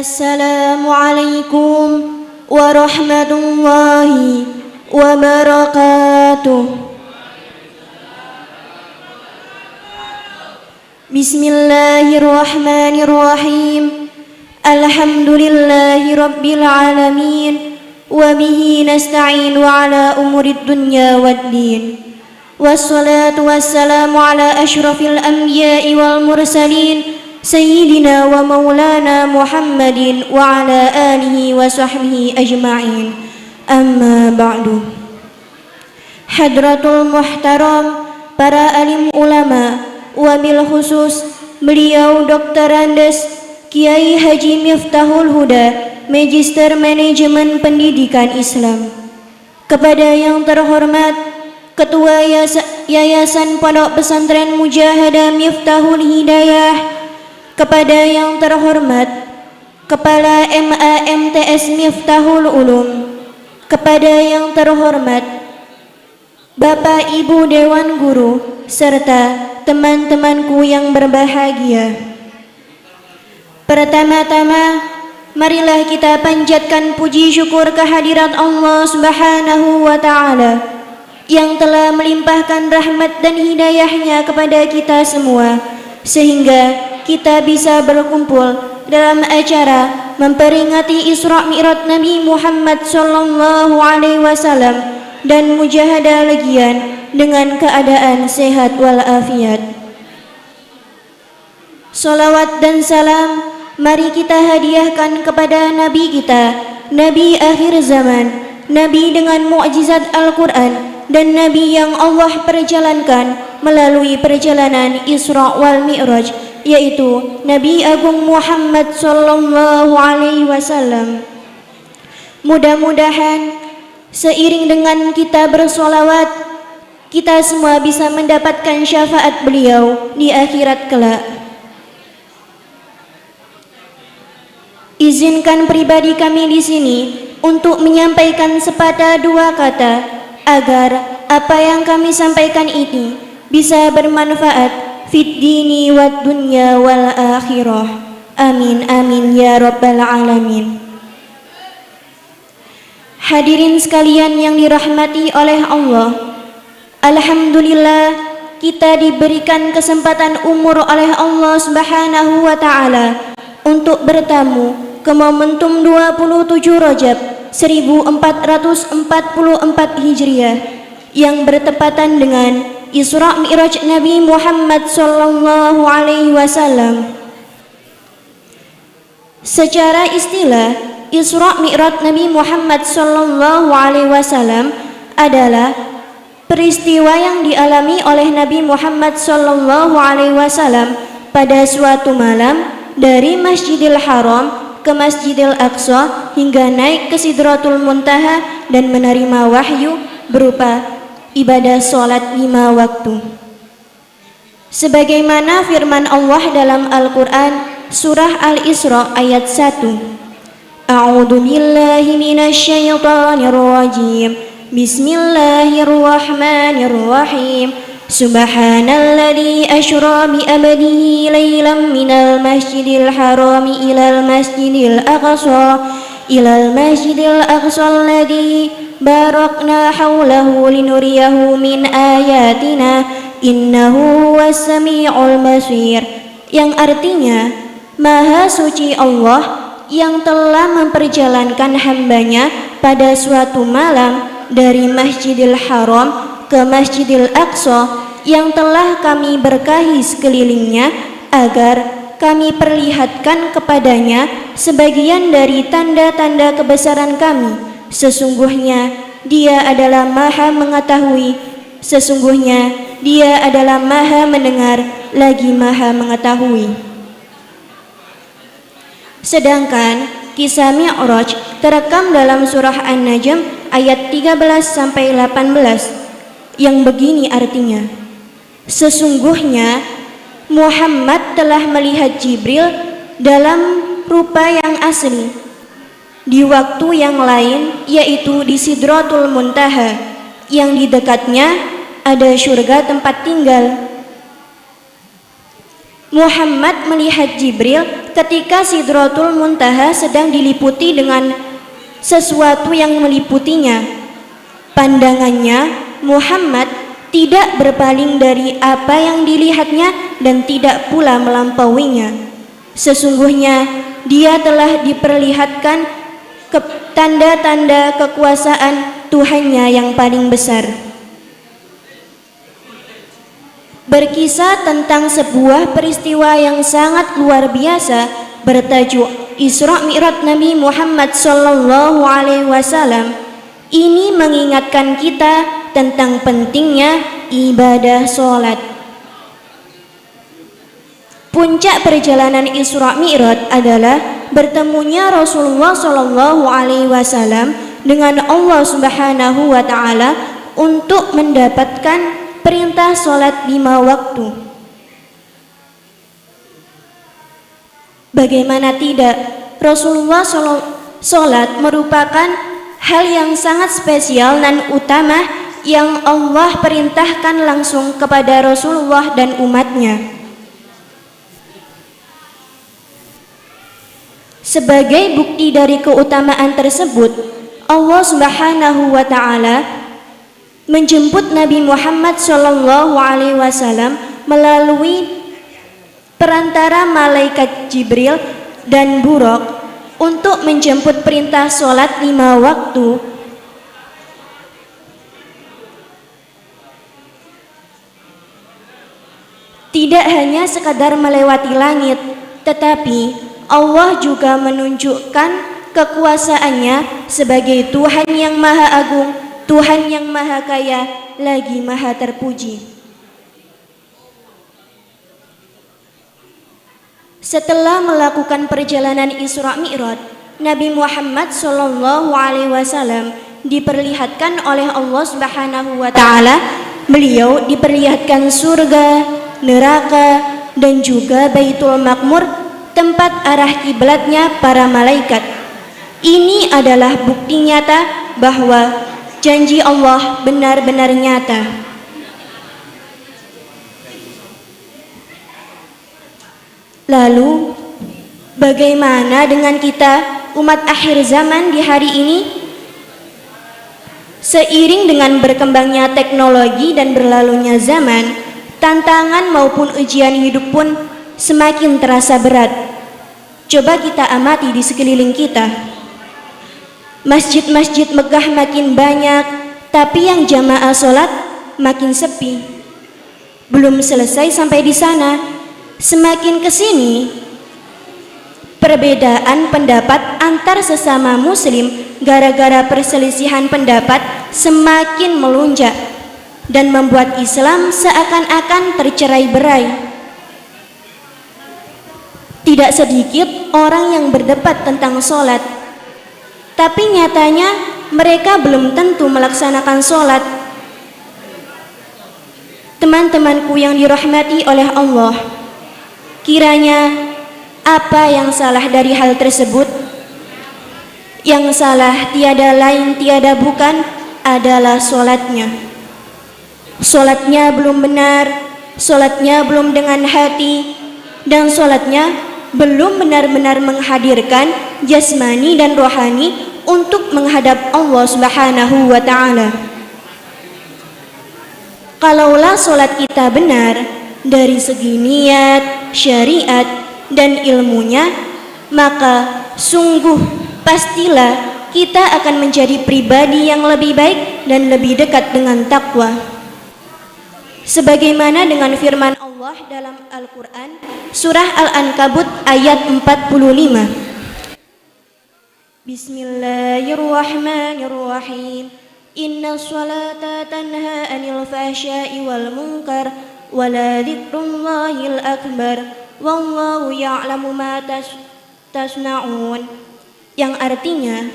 Assalamualaikum warahmatullahi wabarakatuh. Bismillahirrahmanirrahim. Alhamdulillahi rabbil alamin. Wabihi nasta'inu ala umurid dunya waddin. Wassalatu wassalamu ala ashrafil anbiya'i wal mursalin Sayyidina wa maulana Muhammadin wa ala alihi wa sahbihi ajma'in. Amma ba'du. Hadratul muhtaram, para alim ulama, wabil khusus beliau Dr. Andes Kiai Haji Miftahul Huda, Magister Manajemen Pendidikan Islam. Kepada yang terhormat Ketua Yayasan Pondok Pesantren Mujahadah Miftahul Hidayah, kepada yang terhormat Kepala MAMTS Miftahul Ulum, kepada yang terhormat Bapak Ibu Dewan Guru, serta teman-temanku yang berbahagia. Pertama-tama, marilah kita panjatkan puji syukur kehadirat Allah Subhanahu wa Ta'ala yang telah melimpahkan rahmat dan hidayahnya kepada kita semua, sehingga kita bisa berkumpul dalam acara memperingati Isra Mi'raj Nabi Muhammad sallallahu alaihi wasallam dan mujahadah legian dengan keadaan sehat walafiat. Salawat dan salam mari kita hadiahkan kepada Nabi kita, Nabi akhir zaman, Nabi dengan mukjizat Al-Quran, dan Nabi yang Allah perjalankan melalui perjalanan Isra wal Mi'raj, yaitu Nabi Agung Muhammad sallallahu alaihi wasallam. Mudah-mudahan seiring dengan kita bersolawat, kita semua bisa mendapatkan syafaat beliau di akhirat kelak. Izinkan pribadi kami di sini untuk menyampaikan sepatah dua kata agar apa yang kami sampaikan ini bisa bermanfaat fid dini wad dunya wal akhirah. Amin amin ya rabbal alamin. Hadirin sekalian yang dirahmati oleh Allah, alhamdulillah kita diberikan kesempatan umur oleh Allah Subhanahu wa Ta'ala untuk bertamu ke momentum 27 Rajab 1444 Hijriah yang bertepatan dengan Isra Mi'raj Nabi Muhammad sallallahu alaihi wasallam. Secara istilah, Isra Mi'raj Nabi Muhammad sallallahu alaihi wasallam adalah peristiwa yang dialami oleh Nabi Muhammad sallallahu alaihi wasallam pada suatu malam dari Masjidil Haram ke Masjidil Aqsa hingga naik ke Sidratul Muntaha dan menerima wahyu berupa ibadah sholat 5 waktu. Sebagaimana firman Allah dalam Al-Quran surah Al-Isra ayat 1. A'udhu billahi minasyaitanir rajim. Bismillahirrahmanirrahim. Subhanalladzi asyra bi abdihi laylan minal masjidil harami ilal masjidil aqsa alladzi barakna haulahu linuriyahu min ayatina innahu huwas sami'ul basir, yang artinya Maha Suci Allah yang telah memperjalankan hambanya pada suatu malam dari Masjidil Haram ke Masjidil Aqsa yang telah kami berkahi sekelilingnya agar kami perlihatkan kepadanya sebagian dari tanda-tanda kebesaran kami. Sesungguhnya Dia adalah Maha Mengetahui, sesungguhnya Dia adalah Maha Mendengar lagi Maha Mengetahui. Sedangkan kisah Mi'raj terekam dalam surah An-Najm ayat 13-18 yang begini artinya. Sesungguhnya Muhammad telah melihat Jibril dalam rupa yang asli di waktu yang lain, yaitu di Sidratul Muntaha, yang di dekatnya ada surga tempat tinggal. Muhammad melihat Jibril ketika Sidratul Muntaha sedang diliputi dengan sesuatu yang meliputinya. Pandangannya Muhammad tidak berpaling dari apa yang dilihatnya dan tidak pula melampauinya. Sesungguhnya dia telah diperlihatkan tanda-tanda kekuasaan Tuhannya yang paling besar. Berkisah tentang sebuah peristiwa yang sangat luar biasa bertajuk Isra Mi'raj Nabi Muhammad sallallahu alaihi wasallam. Ini mengingatkan kita tentang pentingnya ibadah salat. Puncak perjalanan Isra Mi'raj adalah bertemunya Rasulullah sallallahu alaihi wasallam dengan Allah Subhanahu wa taala untuk mendapatkan perintah sholat 5 waktu. Bagaimana tidak, Rasulullah sholat merupakan hal yang sangat spesial dan utama yang Allah perintahkan langsung kepada Rasulullah dan umatnya. Sebagai bukti dari keutamaan tersebut, Allah Subhanahu wa taala menjemput Nabi Muhammad sallallahu alaihi wasallam melalui perantara malaikat Jibril dan Buraq untuk menjemput perintah sholat 5 waktu. Tidak hanya sekadar melewati langit, tetapi Allah juga menunjukkan kekuasaannya sebagai Tuhan yang Maha Agung, Tuhan yang Maha Kaya, lagi Maha Terpuji. Setelah melakukan perjalanan Isra Mi'raj, Nabi Muhammad sallallahu alaihi wasallam diperlihatkan oleh Allah Subhanahu wa taala. Beliau diperlihatkan surga, neraka, dan juga Baitul Maqmur, tempat arah kiblatnya para malaikat. Ini adalah bukti nyata bahwa janji Allah benar-benar nyata. Lalu, bagaimana dengan kita umat akhir zaman di hari ini? Seiring dengan berkembangnya teknologi dan berlalunya zaman, tantangan maupun ujian hidup pun semakin terasa berat. Coba kita amati di sekeliling kita. Masjid-masjid megah makin banyak, tapi yang jamaah sholat makin sepi. Belum selesai sampai di sana, semakin kesini perbedaan pendapat antar sesama muslim gara-gara perselisihan pendapat semakin melonjak dan membuat Islam seakan-akan tercerai-berai. Tidak sedikit orang yang berdebat tentang sholat, tapi nyatanya mereka belum tentu melaksanakan sholat. Teman-temanku yang dirahmati oleh Allah, kiranya apa yang salah dari hal tersebut? Yang salah tiada lain tiada bukan adalah sholatnya. Sholatnya belum benar, sholatnya belum dengan hati, dan sholatnya belum benar-benar menghadirkan jasmani dan rohani untuk menghadap Allah Subhanahu wa ta'ala. Kalaulah sholat kita benar dari segi niat, syariat, dan ilmunya, maka sungguh pastilah kita akan menjadi pribadi yang lebih baik dan lebih dekat dengan takwa. Sebagaimana dengan firman Allah dalam Al-Quran, surah Al-Ankabut ayat 45. Bismillahirrahmanirrahim. Inna sholata tanha anil fahsya'i wal munkar wala dzikrullahil akbar wallahu ya'lamu ma tasna'un. Yang artinya,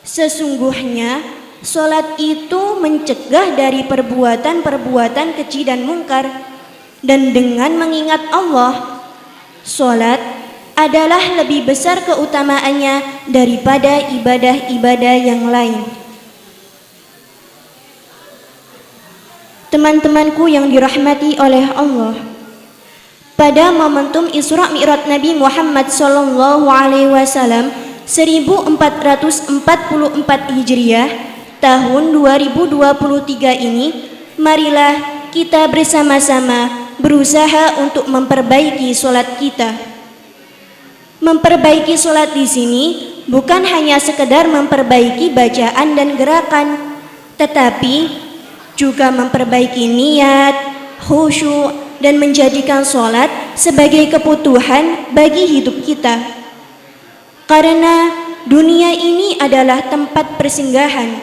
sesungguhnya sholat itu mencegah dari perbuatan-perbuatan keji dan mungkar, dan dengan mengingat Allah, sholat adalah lebih besar keutamaannya daripada ibadah-ibadah yang lain. Teman-temanku yang dirahmati oleh Allah, pada momentum Isra Mi'raj Nabi Muhammad SAW 1444 Hijriah tahun 2023 ini, marilah kita bersama-sama berusaha untuk memperbaiki sholat kita. Memperbaiki sholat di sini bukan hanya sekedar memperbaiki bacaan dan gerakan, tetapi juga memperbaiki niat, khusyuk, dan menjadikan sholat sebagai kebutuhan bagi hidup kita. Karena dunia ini adalah tempat persinggahan,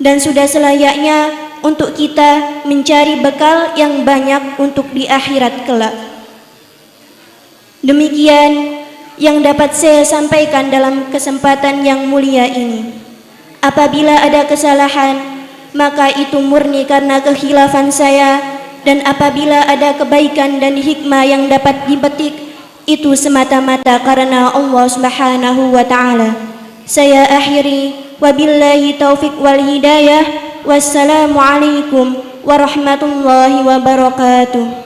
dan sudah selayaknya untuk kita mencari bekal yang banyak untuk di akhirat kelak. Demikian yang dapat saya sampaikan dalam kesempatan yang mulia ini. Apabila ada kesalahan, maka itu murni karena kekhilafan saya, dan apabila ada kebaikan dan hikmah yang dapat dipetik, itu semata-mata karena Allah Subhanahu wa ta'ala. Saya akhiri, wabillahi taufik wal hidayah. Wassalamualaikum warahmatullahi wabarakatuh.